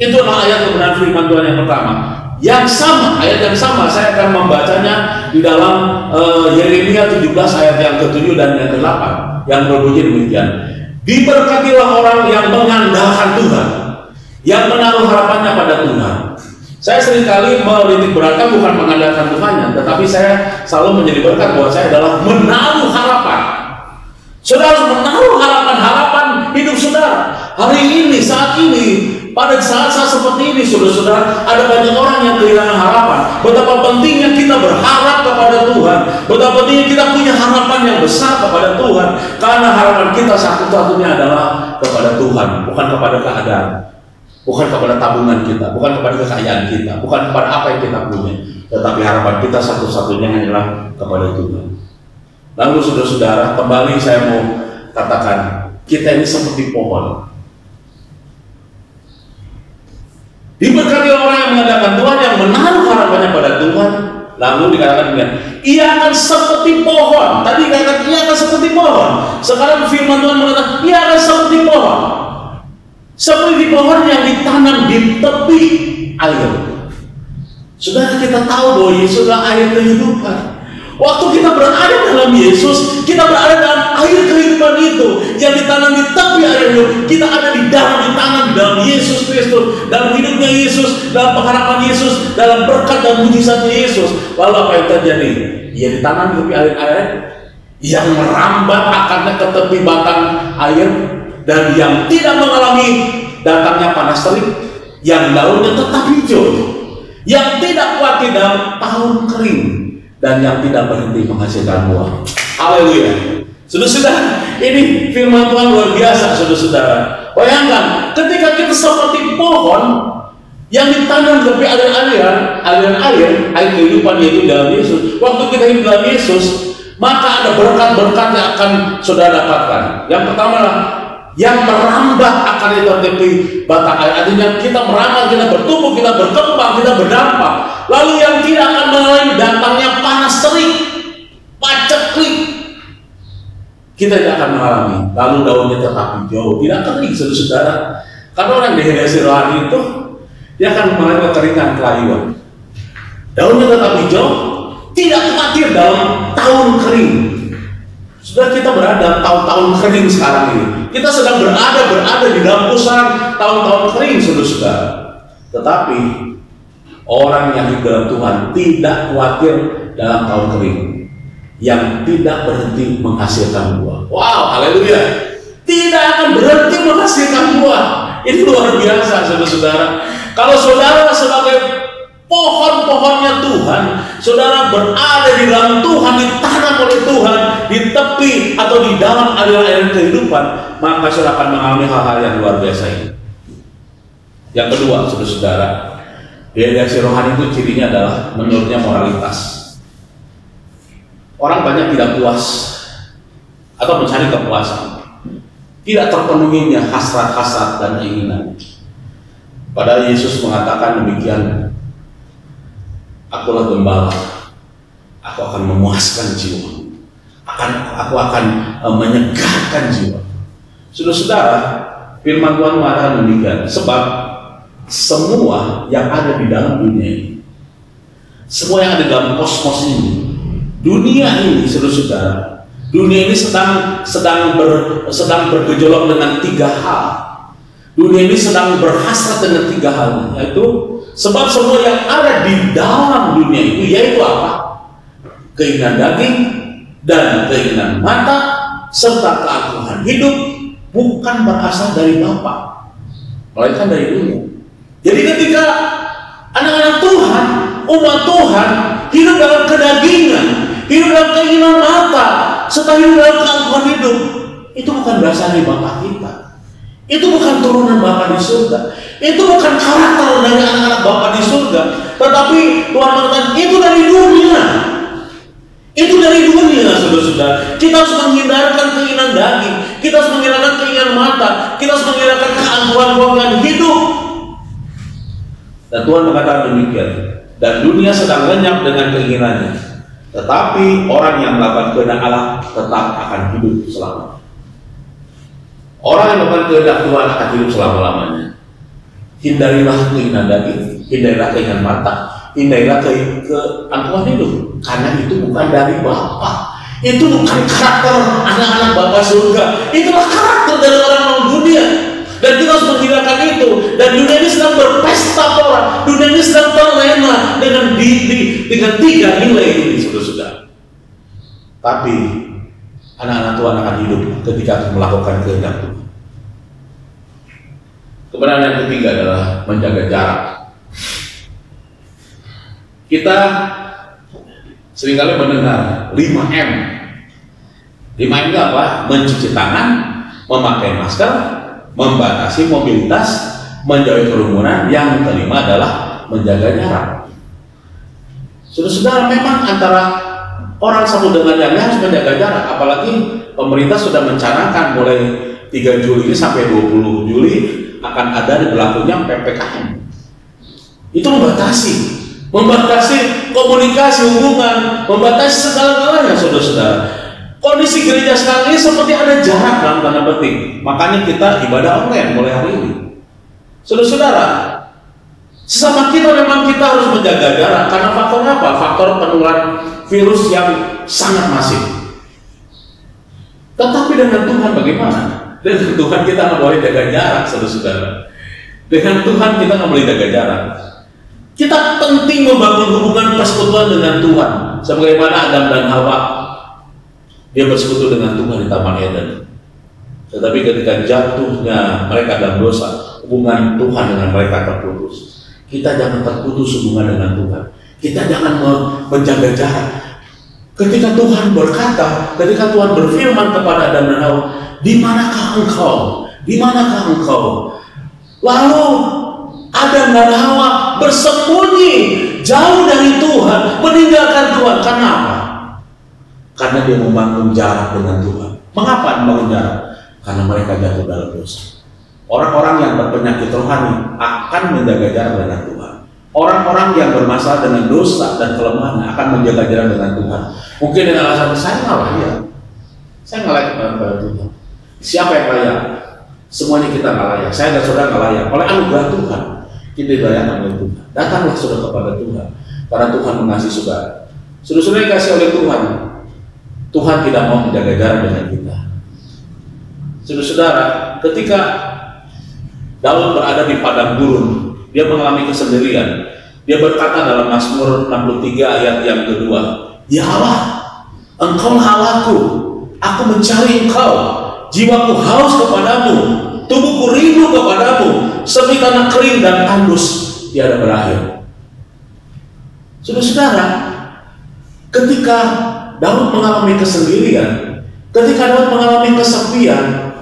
Itu adalah ayat kebenaran firman Tuhan yang pertama. Yang sama, ayat yang sama saya akan membacanya di dalam Yeremia 17 ayat yang ke-7 dan yang ke-8 yang berbunyi demikian. Diberkatilah orang yang mengandalkan Tuhan, yang menaruh harapannya pada Tuhan. Saya seringkali menitik beratkan bukan mengandalkan Tuhannya, tetapi saya selalu menjadi berkat buat saya adalah menaruh harapan. Saudara harus menaruh harapan hidup saudara. Hari ini, saat ini, pada saat-saat seperti ini, saudara-saudara, ada banyak orang yang kehilangan harapan. Betapa pentingnya kita berharap kepada Tuhan. Betapa pentingnya kita punya harapan yang besar kepada Tuhan. Karena harapan kita satu-satunya adalah kepada Tuhan, bukan kepada keadaan, bukan kepada tabungan kita, bukan kepada kekayaan kita, bukan kepada apa yang kita punya. Tetapi harapan kita satu-satunya hanyalah kepada Tuhan. Lalu saudara-saudara, kembali saya mau katakan, kita ini seperti pohon. Diberkati orang yang mengandalkan Tuhan, yang menaruh harapannya pada Tuhan. Lalu dikatakan dengan ia akan seperti pohon. Tadi dikatakan ia akan seperti pohon. Sekarang firman Tuhan mengatakan ia akan seperti pohon. Seperti pohon yang ditanam di tepi air. Saudara, kita tahu bahwa Yesus adalah air kehidupan. Waktu kita berada dalam Yesus, kita berada dalam air kehidupan itu yang ditanam di tepi air hidup. Kita ada di dalam, ditanam di dalam Yesus Kristus, dalam hidupnya Yesus, dalam pengharapan Yesus, dalam berkat dan mujizatnya Yesus. Lalu apa yang terjadi? Ia ditanam di tepi air yang merambat akarnya ke tepi batang air, dan yang tidak mengalami datangnya panas terik, yang daunnya tetap hijau, yang tidak khawatir dalam tahun kering, dan yang tidak berhenti menghasilkan buah. Haleluya. Saudara-saudara, ini firman Tuhan luar biasa, saudara-saudara. Bayangkan, ketika kita seperti pohon yang ditanam tapi aliran air kehidupan yaitu dalam Yesus. Waktu kita hidup dalam Yesus, maka ada berkat-berkat yang akan saudara dapatkan. Yang pertama lah, yang merambat akar itu tepi batang air. Artinya kita merambat, kita bertumbuh, kita berkembang, kita berdampak. Lalu yang tidak akan mengalami datangnya panas terik, paceklik, kita tidak akan mengalami. Lalu daunnya tetap hijau, tidak kering, saudara. Karena orang dehidrasi rohani itu dia akan mengalami kekeringan, kelayuan. Daunnya tetap hijau, tidak khawatir dalam tahun kering. Sudah kita berada tahun-tahun kering sekarang ini. Kita sedang berada di dalam pusaran tahun-tahun kering, saudara. Tetapi orang yang hidup dalam Tuhan tidak khawatir dalam tahun kering, yang tidak berhenti menghasilkan buah. Wow, haleluya! Tidak akan berhenti menghasilkan buah. Ini luar biasa, saudara-saudara. Kalau saudara sebagai pohon-pohonnya Tuhan, saudara berada di dalam Tuhan, ditanam oleh Tuhan, di tepi atau di dalam aliran kehidupan, maka saudara akan mengalami hal-hal yang luar biasa ini. Yang kedua, saudara-saudara, dehidrasi rohani itu cirinya adalah menurutnya moralitas. Orang banyak tidak puas atau mencari kepuasan, tidak terpenuhinya hasrat-hasrat dan keinginan. Padahal Yesus mengatakan demikian, akulah gembala, aku akan memuaskan jiwa, aku akan menyegarkan jiwa. Saudara-saudara, firman Tuhan mengatakan demikian, sebab semua yang ada di dalam dunia ini, semua yang ada dalam kosmos ini, dunia ini, saudara-saudara, dunia ini sedang bergejolak dengan tiga hal. Dunia ini sedang berhasrat dengan tiga hal, yaitu sebab semua yang ada di dalam dunia itu, yaitu apa? Keinginan daging dan keinginan mata serta keangkuhan hidup, bukan berasal dari Bapa, melainkan dari dunia. Jadi ketika anak-anak Tuhan, umat Tuhan hidup dalam kedagingan, hidup dalam keinginan mata, serta hidup dalam keangkuhan hidup, itu bukan berasal dari Bapa kita. Itu bukan turunan Bapa di surga. Itu bukan karakter dari anak-anak Bapa di surga. Tetapi Tuhan mengatakan itu dari dunia. Itu dari dunia, saudara-saudara. Kita harus menghindarkan keinginan daging, kita harus menghindarkan keinginan mata, kita harus menghindarkan keangkuhan hidup. Dan Tuhan mengatakan demikian. Dan dunia sedang lenyap dengan keinginannya, tetapi orang yang melakukan kehendak Allah tetap akan hidup selamanya. Orang yang melakukan kehendak Tuhan akan hidup selama-lamanya. Hindarilah keinginan daging, hindarilah keinginan mata, hindarilah keangkuhan hidup, karena itu bukan dari Bapa. Itu bukan karakter anak-anak Bapa surga. Itulah karakter dari orang-orang dunia. Dan kita harus menghindarkan itu. Dan dunia ini sedang berpesta pora. Dunia ini sedang terlena dengan tiga nilai ini, saudara-saudara. Tapi anak-anak Tuhan akan hidup ketika melakukan kehendak Tuhan. Kebenaran yang ketiga adalah menjaga jarak. Kita seringkali mendengar 5M. 5M itu apa? Mencuci tangan, memakai masker, membatasi mobilitas, menjauhi kerumunan. Yang kelima adalah menjaga jarak. Saudara-saudara, memang antara orang satu dengan yang lain harus menjaga jarak. Apalagi pemerintah sudah mencanangkan mulai 3 Juli sampai 20 Juli akan ada berlakunya PPKM. Itu membatasi komunikasi, hubungan, membatasi segala-galanya, saudara-saudara. Kondisi gereja sekarang ini seperti ada jarak dalam tanda petik. Makanya kita ibadah online mulai hari ini. Saudara-saudara, sesama kita memang kita harus menjaga jarak. Karena faktor apa? Faktor penularan virus yang sangat masif. Tetapi dengan Tuhan bagaimana? Dengan Tuhan kita nggak boleh jaga jarak, saudara-saudara. Dengan Tuhan kita nggak boleh jaga jarak. Kita penting membangun hubungan persekutuan dengan Tuhan. Sebagaimana Adam dan Hawa, dia bersekutu dengan Tuhan di Taman Eden. Tetapi ketika jatuhnya mereka dalam dosa, hubungan Tuhan dengan mereka terputus. Kita jangan terputus hubungan dengan Tuhan. Kita jangan menjaga jarak. Ketika Tuhan berkata, ketika Tuhan berfirman kepada Adam dan Hawa, di manakah engkau? Di manakah engkau? Lalu Adam dan Hawa bersembunyi jauh dari Tuhan, meninggalkan Tuhan. Karena apa? Karena dia membangun jarak dengan Tuhan. Mengapa membangun jarak? Karena mereka jatuh dalam dosa. Orang-orang yang berpenyakit rohani akan menjaga jarak dengan Tuhan. Orang-orang yang bermasalah dengan dosa dan kelemahan akan menjaga jarak dengan Tuhan. Mungkin dengan alasan saya nggak layak, saya nggak layak kepada Tuhan. Siapa yang layak? Semuanya kita nggak layak. Saya dan saudara nggak layak. Oleh anugerah Tuhan kita dilayani oleh Tuhan. Datanglah saudara kepada Tuhan, karena Tuhan mengasihi saudara. Saudara-saudara dikasih oleh Tuhan, Tuhan tidak mau menjaga jarak dengan kita. Saudara-saudara, ketika Daud berada di padang gurun, dia mengalami kesendirian. Dia berkata dalam Mazmur 63 ayat yang kedua, "Ya Allah, Engkaulah Allahku, aku mencari Engkau, jiwaku haus kepadamu, tubuhku rindu kepadamu, seperti tanah kering dan tandus tiada berakhir." Saudara-saudara, ketika Daud mengalami kesendirian, ketika Daud mengalami kesepian,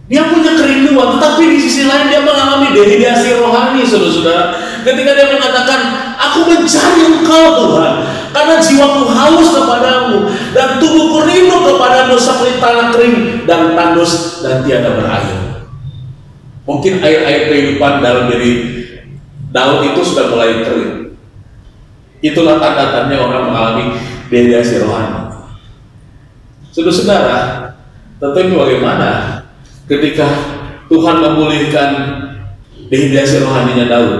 dia punya kerinduan, tetapi di sisi lain dia mengalami dehidrasi rohani, saudara-saudara. Ketika dia mengatakan, "Aku mencari Engkau Tuhan, karena jiwaku haus kepadamu dan tubuhku rindu kepadamu seperti tanah kering dan tandus dan tiada berakhir." Mungkin air-air kehidupan dalam diri Daud itu sudah mulai kering. Itulah tanda-tandanya orang mengalami dehidrasi rohani. Saudara-saudara, tetapi bagaimana ketika Tuhan memulihkan dehidrasi rohaninya Daud?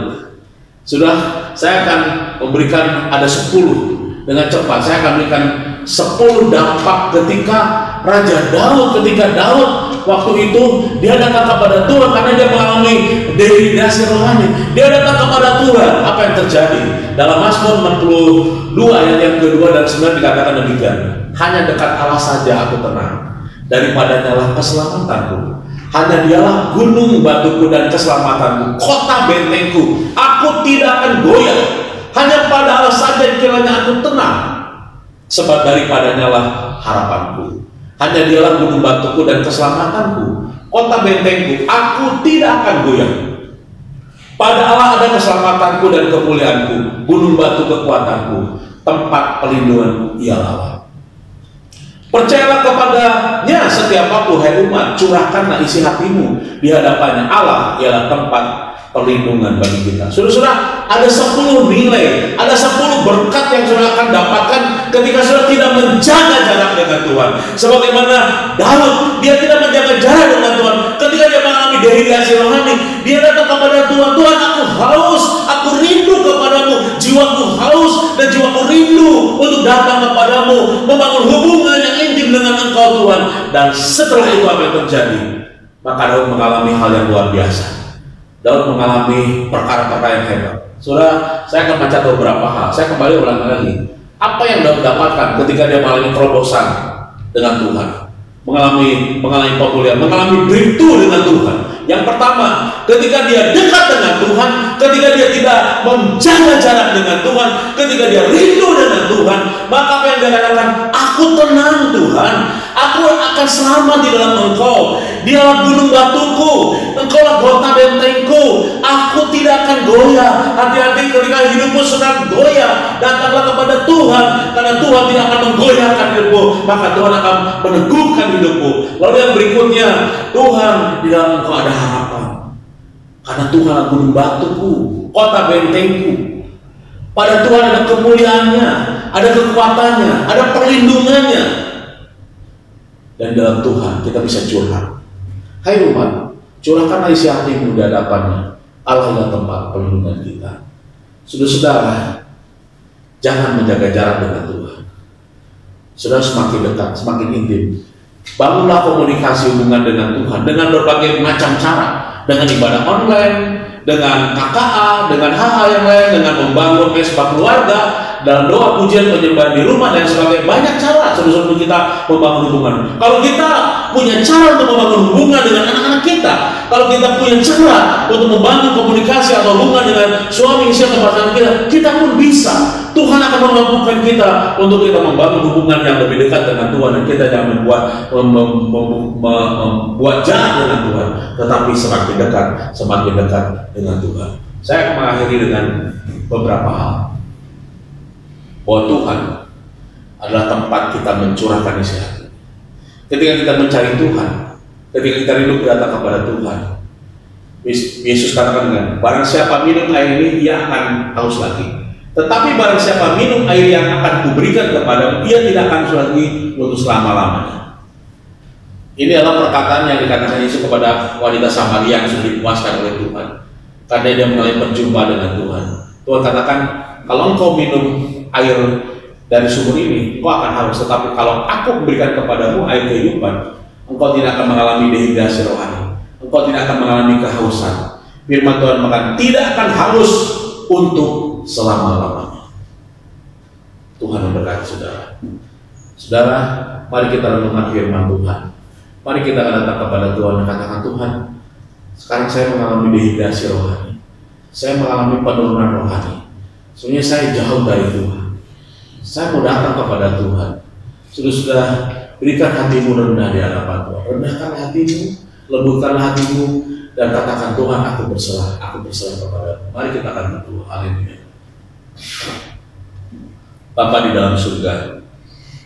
Sudah, saya akan memberikan ada 10 dengan cepat. Saya akan berikan 10 dampak ketika Raja Daud, ketika Daud waktu itu dia datang kepada Tuhan karena dia mengalami dehidrasi rohani. Dia datang kepada Tuhan. Apa yang terjadi? Dalam Mazmur 62 ayat yang kedua dan 9 dikatakan demikian, "Hanya dekat Allah saja aku tenang, daripadanya lah keselamatanku. Hanya dialah gunung batuku dan keselamatanku, kota bentengku. Aku tidak akan goyah. Hanya pada Allah saja kiranya aku tenang, sebab daripadanya lah harapanku. Hanya dialah gunung batuku dan keselamatanku, kota bentengku. Aku tidak akan goyah. Pada Allah ada keselamatanku dan kemuliaanku, gunung batu kekuatanku, tempat pelindunganku ialah Allah." Percayalah kepadanya setiap waktu, hai umat, curahkanlah isi hatimu di hadapannya. Allah ialah tempat perlindungan bagi kita. Saudara-saudara, ada 10 nilai, ada 10 berkat yang saudara akan dapatkan ketika saudara tidak menjaga jarak dengan Tuhan. Sebagaimana Daud, dia tidak menjaga jarak dengan Tuhan. Ketika dia mengalami dehidrasi rohani, dia datang kepada Tuhan. "Tuhan, aku haus, aku rindu kepadamu, jiwaku haus dan jiwaku rindu untuk datang kepadamu, membangun hubungan yang intim dengan Engkau Tuhan." Dan setelah itu apa yang terjadi? Maka Daud mengalami hal yang luar biasa. Daud mengalami perkara-perkara yang hebat. Saudara, saya akan baca beberapa hal. Saya kembali ulang lagi. Apa yang Daud dapatkan ketika dia mengalami terobosan dengan Tuhan, mengalami pemulihan, mengalami breakthrough dengan Tuhan? Yang pertama, ketika dia dekat dengan Tuhan, ketika dia tidak menjaga jarak dengan Tuhan, ketika dia rindu dengan Tuhan, maka apa yang dia katakan? "Aku tenang Tuhan, aku akan selamat di dalam Engkau. Dialah gunung batuku, Engkaulah kota bentengku. Aku tidak akan goyah." Hati-hati ketika hidupmu sedang goyah, datanglah kepada Tuhan, karena Tuhan tidak akan menggoyahkan hidupmu, maka Tuhan akan meneguhkan hidupmu. Lalu yang berikutnya, Tuhan, di dalam Engkau ada harapan, karena Tuhan adalah gunung batuku, kota bentengku. Pada Tuhan ada kemuliaannya, ada kekuatannya, ada perlindungannya. Dan dalam Tuhan kita bisa curhat. Hai umat, curahkanlah isi hatimu di hadapannya. Allah adalah tempat perlindungan kita. Saudara-saudara, jangan menjaga jarak dengan Tuhan. Saudara, semakin dekat, semakin intim. Bangunlah komunikasi hubungan dengan Tuhan dengan berbagai macam cara, dengan ibadah online, dengan KKA, dengan hal-hal yang lain, dengan membangun mesbah keluarga, dalam doa pujian penyembahan di rumah dan sebagainya. Banyak cara saudara kita membangun hubungan. Kalau kita punya cara untuk membangun hubungan dengan anak-anak kita, kalau kita punya cara untuk membangun komunikasi atau hubungan dengan suami istri atau pasangan kita, kita pun bisa. Tuhan akan memampukan kita untuk kita membangun hubungan yang lebih dekat dengan Tuhan, dan kita jangan membuat jarak dengan Tuhan, tetapi semakin dekat dengan Tuhan. Saya akan mengakhiri dengan beberapa hal. Bahwa Tuhan adalah tempat kita mencurahkan isi hati. Ketika kita mencari Tuhan, ketika kita rindu datang kepada Tuhan, Yesus katakan dengan, barang siapa minum air ini, ia akan haus lagi. Tetapi barang siapa minum air yang akan kuberikan kepadamu, ia tidak akan haus lagi untuk selama-lamanya. Ini adalah perkataan yang dikatakan Yesus kepada wanita Samaria yang sudah dipuaskan oleh Tuhan, karena dia mulai berjumpa dengan Tuhan. Tuhan katakan, kalau engkau minum air dari sumur ini, engkau akan haus. Tetapi kalau aku berikan kepadamu air kehidupan, engkau tidak akan mengalami dehidrasi rohani, engkau tidak akan mengalami kehausan. Firman Tuhan mengatakan, tidak akan haus untuk selama-lamanya. Tuhan memberkati saudara. Saudara, mari kita renungkan firman Tuhan. Mari kita datang kepada Tuhan dan katakan, Tuhan, sekarang saya mengalami dehidrasi rohani, saya mengalami penurunan rohani. Sebenarnya saya jauh dari Tuhan. Saya mau datang kepada Tuhan. Sudah berikan hatimu rendah di hadapan Tuhan. Rendahkan hatimu, lembutkanlah hatimu, dan katakan, Tuhan, aku berserah kepadamu. Mari kita akan berdoa. Haleluya. Bapa di dalam surga,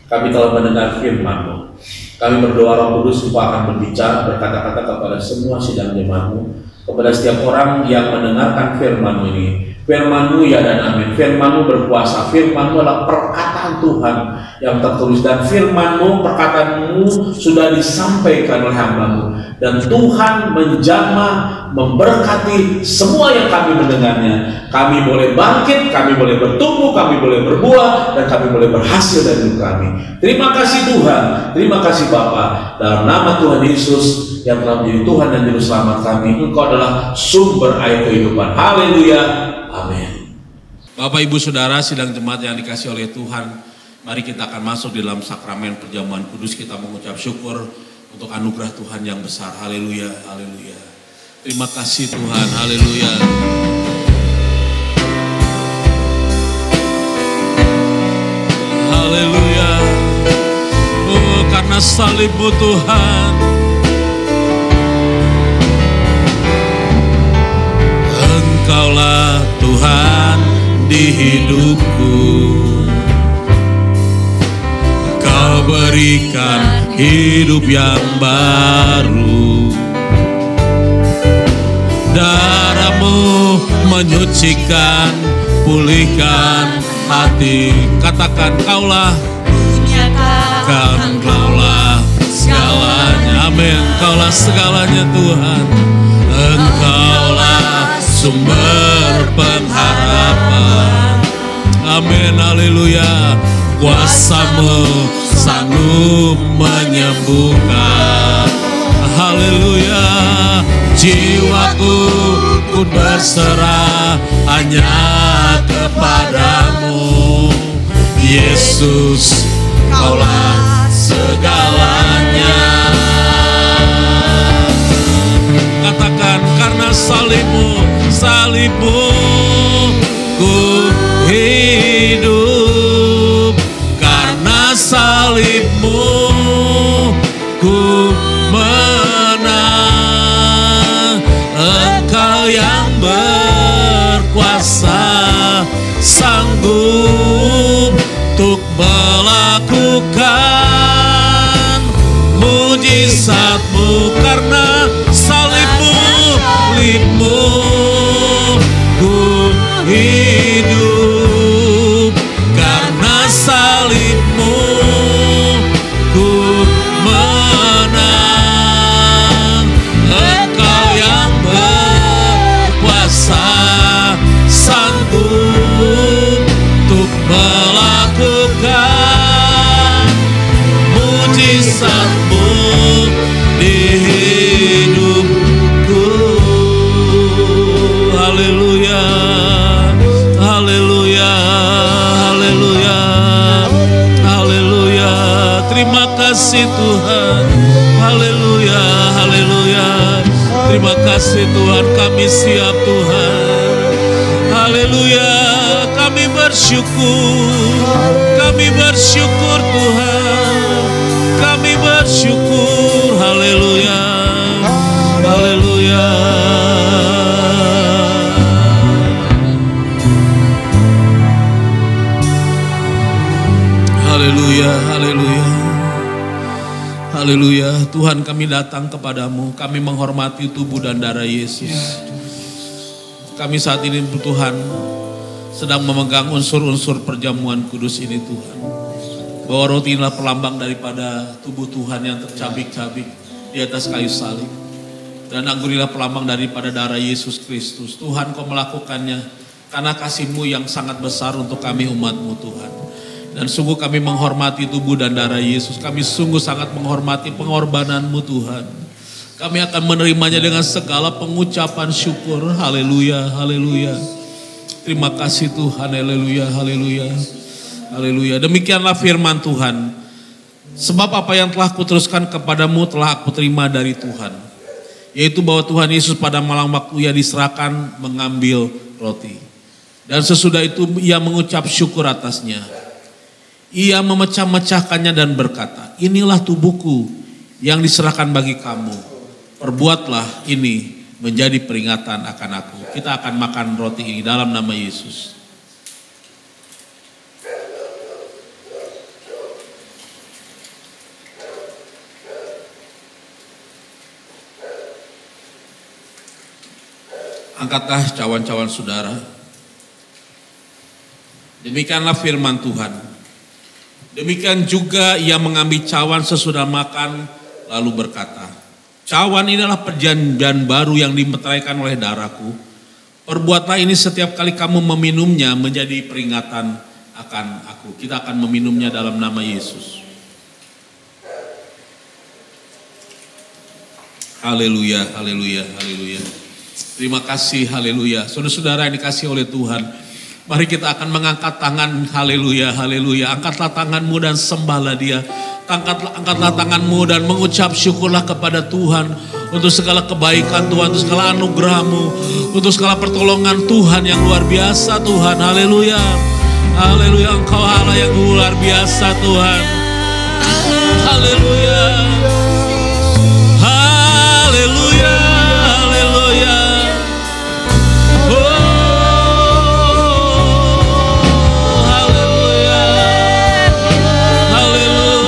kami telah mendengar firman-Mu. Kami berdoa Roh Kudus Engkau akan berbicara, berkata-kata kepada semua sidang jemaat-Mu, kepada setiap orang yang mendengarkan firman-Mu ini. Firman-Mu ya dan amin. Firman-Mu berkuasa. Firman-Mu adalah perkataan Tuhan yang tertulis, dan firman-Mu, perkataan-Mu sudah disampaikan oleh hamba-Mu, dan Tuhan menjamah, memberkati semua yang kami mendengarnya. Kami boleh bangkit, kami boleh bertumbuh, kami boleh berbuah, dan kami boleh berhasil dari hidup kami. Terima kasih Tuhan, terima kasih Bapa. Dalam nama Tuhan Yesus yang telah menjadi Tuhan dan Juru Selamat kami, Engkau adalah sumber air kehidupan. Haleluya, amin. Bapak Ibu Saudara sidang jemaat yang dikasihi oleh Tuhan, mari kita akan masuk di dalam sakramen perjamuan kudus. Kita mengucap syukur untuk anugerah Tuhan yang besar. Haleluya, haleluya. Terima kasih Tuhan, haleluya. Haleluya. Oh, karena salib-Mu Tuhan, Engkaulah Tuhan di hidupku. Kau berikan hidup yang baru. Darah-Mu menyucikan, pulihkan hati. Katakan, Kaulah, Kaulah segalanya. Amin. Kaulah segalanya Tuhan. Engkaulah sumber pengharapan. Amin, haleluya. Kuasa-Mu sanggup menyembuhkan. Haleluya. Jiwaku pun berserah hanya kepadamu. Yesus, Kaulah segalanya. Katakan, karena salib-Mu, salib-Mu ku hidup. Karena salib-Mu ku menang. Engkau yang berkuasa, sanggup untuk melakukan mujizat-Mu. Karena salib-Mu, salib-Mu ku hidup. Karena salib-Mu ku menang. Engkau yang berkuasa, sanggup untuk melakukan mujizat-Mu di hidupku. Haleluya, haleluya, haleluya, haleluya. Terima kasih Tuhan. Haleluya, haleluya. Terima kasih Tuhan, kami siap Tuhan. Haleluya, kami bersyukur. Kami bersyukur Tuhan. Kami bersyukur. Haleluya, haleluya. Haleluya, haleluya. Haleluya. Tuhan, kami datang kepadamu, kami menghormati tubuh dan darah Yesus. Kami saat ini Tuhan sedang memegang unsur-unsur perjamuan kudus ini Tuhan. Bahwa roti inilah pelambang daripada tubuh Tuhan yang tercabik-cabik di atas kayu salib. Dan anggur inilah pelambang daripada darah Yesus Kristus. Tuhan, Kau melakukannya karena kasih-Mu yang sangat besar untuk kami umat-Mu Tuhan. Dan sungguh kami menghormati tubuh dan darah Yesus. Kami sungguh sangat menghormati pengorbanan-Mu Tuhan. Kami akan menerimanya dengan segala pengucapan syukur. Haleluya, haleluya. Terima kasih Tuhan, haleluya, haleluya. Haleluya. Demikianlah firman Tuhan. Sebab apa yang telah kuteruskan kepadamu telah aku terima dari Tuhan. Yaitu bahwa Tuhan Yesus pada malam waktu Ia diserahkan mengambil roti. Dan sesudah itu Ia mengucap syukur atasnya. Ia memecah-mecahkannya dan berkata, inilah tubuhku yang diserahkan bagi kamu. Perbuatlah ini menjadi peringatan akan aku. Kita akan makan roti ini dalam nama Yesus. Angkatlah cawan-cawan saudara. Demikianlah firman Tuhan. Demikian juga Ia mengambil cawan sesudah makan lalu berkata, cawan ini adalah perjanjian baru yang dimeteraikan oleh darahku. Perbuatlah ini setiap kali kamu meminumnya menjadi peringatan akan aku. Kita akan meminumnya dalam nama Yesus. Haleluya, haleluya, haleluya. Terima kasih, haleluya. Saudara-saudara yang dikasih oleh Tuhan. Mari kita akan mengangkat tangan, haleluya, haleluya. Angkatlah tanganmu dan sembahlah Dia. Angkatlah tanganmu dan mengucap syukurlah kepada Tuhan. Untuk segala kebaikan Tuhan, untuk segala anugerah-Mu. Untuk segala pertolongan Tuhan yang luar biasa Tuhan, haleluya. Haleluya, Engkau Allah yang luar biasa Tuhan. Haleluya. Haleluya, haleluya. Haleluya, haleluya.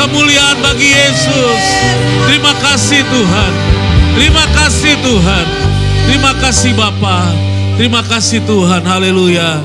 kemuliaan bagi Yesus. Terima kasih Tuhan. Terima kasih Tuhan. Terima kasih Bapa. Terima kasih Tuhan. Haleluya.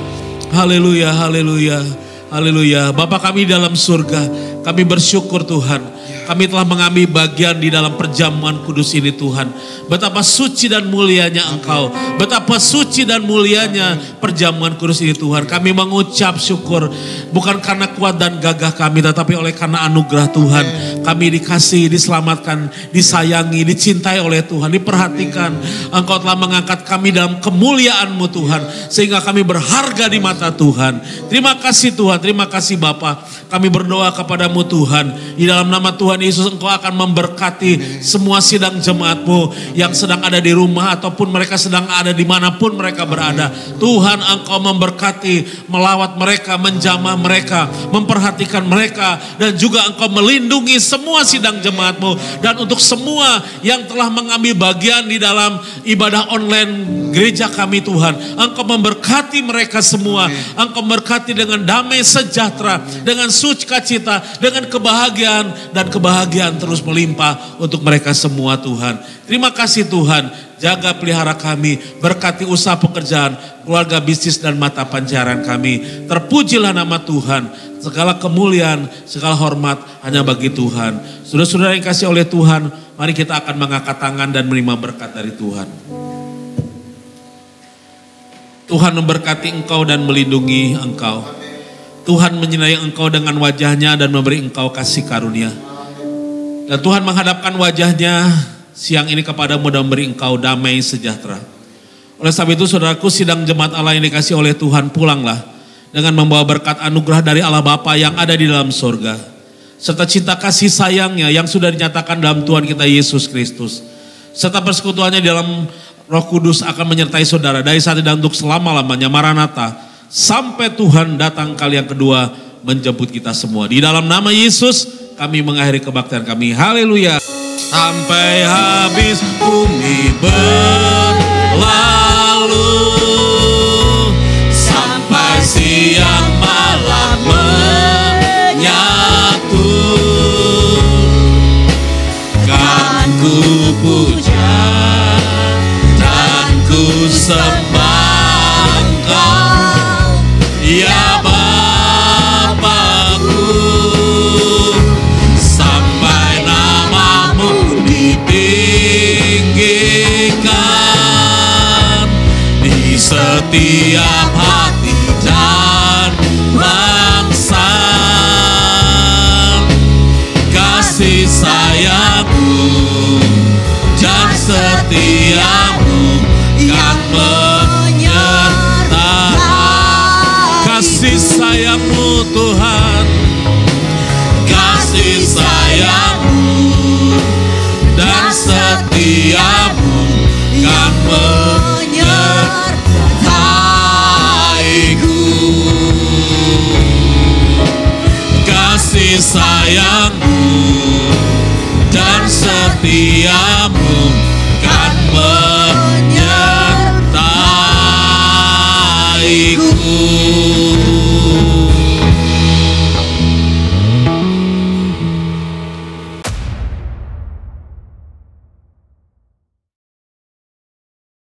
Haleluya. Haleluya. Haleluya. Bapa kami dalam surga, kami bersyukur Tuhan. Kami telah mengambil bagian di dalam perjamuan kudus ini Tuhan. Betapa suci dan mulianya Engkau. Betapa suci dan mulianya perjamuan kudus ini Tuhan. Kami mengucap syukur. Bukan karena kuat dan gagah kami, tetapi oleh karena anugerah Tuhan. Kami dikasihi, diselamatkan, disayangi, dicintai oleh Tuhan. Diperhatikan. Engkau telah mengangkat kami dalam kemuliaan-Mu Tuhan. Sehingga kami berharga di mata Tuhan. Terima kasih Tuhan. Terima kasih Bapa. Kami berdoa kepadamu Tuhan. Di dalam nama Tuhan Yesus Engkau akan memberkati semua sidang jemaat-Mu yang sedang ada di rumah ataupun mereka sedang ada dimanapun mereka berada. Tuhan Engkau memberkati, melawat mereka, menjamah mereka, memperhatikan mereka, dan juga Engkau melindungi semua sidang jemaat-Mu. Dan untuk semua yang telah mengambil bagian di dalam ibadah online gereja kami Tuhan, Engkau memberkati mereka semua. Engkau memberkati dengan damai sejahtera, dengan sukacita, dengan kebahagiaan, dan kebahagiaan terus melimpah untuk mereka semua Tuhan. Terima kasih Tuhan, jaga pelihara kami, berkati usaha pekerjaan, keluarga, bisnis, dan mata pancaran kami. Terpujilah nama Tuhan, segala kemuliaan, segala hormat hanya bagi Tuhan. Saudara-saudara yang kasih oleh Tuhan, mari kita akan mengangkat tangan dan menerima berkat dari Tuhan. Tuhan memberkati engkau dan melindungi engkau. Tuhan menyinari engkau dengan wajahnya dan memberi engkau kasih karunia. Dan Tuhan menghadapkan wajahnya siang ini kepadamu dan memberi engkau damai sejahtera. Oleh sebab itu saudaraku, sidang jemaat Allah yang dikasih oleh Tuhan, pulanglah dengan membawa berkat anugerah dari Allah Bapa yang ada di dalam surga. Serta cinta kasih sayangnya yang sudah dinyatakan dalam Tuhan kita Yesus Kristus. Serta persekutuannya dalam Roh Kudus akan menyertai saudara dari saat ini dan untuk selama-lamanya. Maranatha. Sampai Tuhan datang kali yang kedua menjemput kita semua. Di dalam nama Yesus kami mengakhiri kebaktian kami. Haleluya. Sampai habis bumi berlalu, sampai siang malam menyatu, kan ku puja dan ku sembah Engkau, ya Bapakku. Sampai namamu ditinggikan di setiap hati dan bangsa. Kasih sayangmu dan setiamu kan menyertai. Kasih sayangmu Tuhan, kasih sayangmu dan setiamu kan menyertaiku. Kasih sayangmu dan setiamu kan menyertaiku.